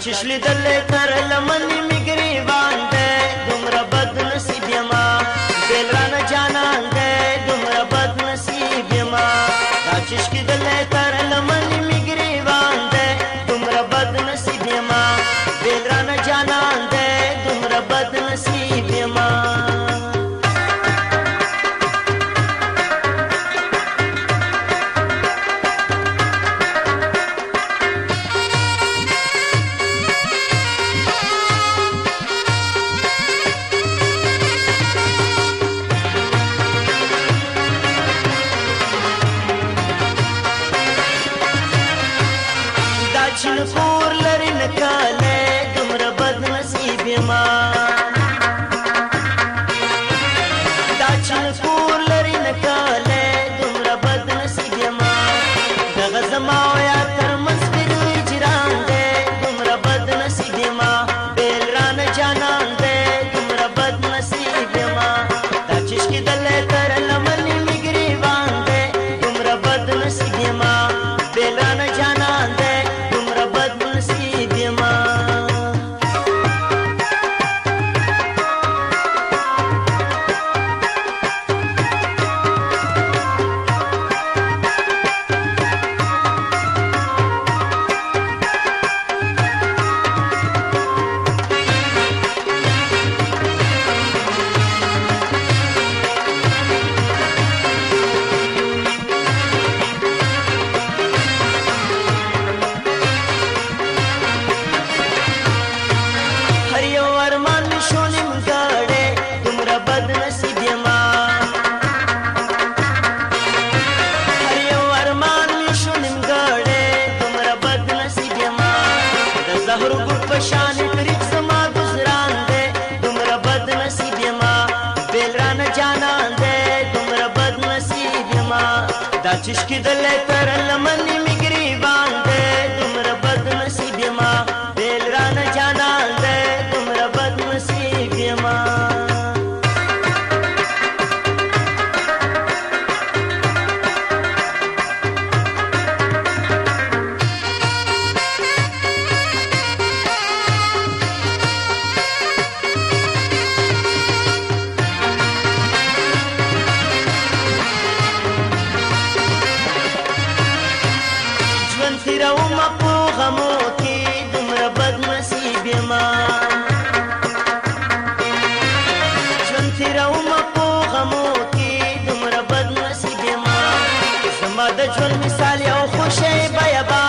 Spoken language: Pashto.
چش لیدلې تر لمنې مې ګریوان دی دومره بد نصیب یما دل رانه جانان دی دومره بد نصیب یما دا چش لیدلې تر لمنې مې ګریوان دی دومره بد نصیب یما دل رانه جانان دی دومره بد نصیب یما چین کور لري نکاله دومره بد نصیب یما دا چین کور لري نکاله دومره بد نصیب یما دغه زما او یا ترمنځ پیرو اجران دی دومره بد نصیب یما بیل رانه جانان دی دومره بد نصیب یما دا چشکې دلې تر لمنې مې ګریوان دی دومره بد نصیب یما بیل رانه جانان دی شان طریق زما گزران دے دومره بد نصیب یما بیل رانه جانان دے دومره بد نصیب یما دا چشکی دلې تر لمنې مې ګریوان دے دومره بد نصیب یما بیل رانه جانان دے دومره بد نصیب یما تیروما په غمو کې دومره بد نصیب یما ژوند تیروما په غمو کې دومره بد نصیب یما زما د ژوند مثال یو خوشی بیابان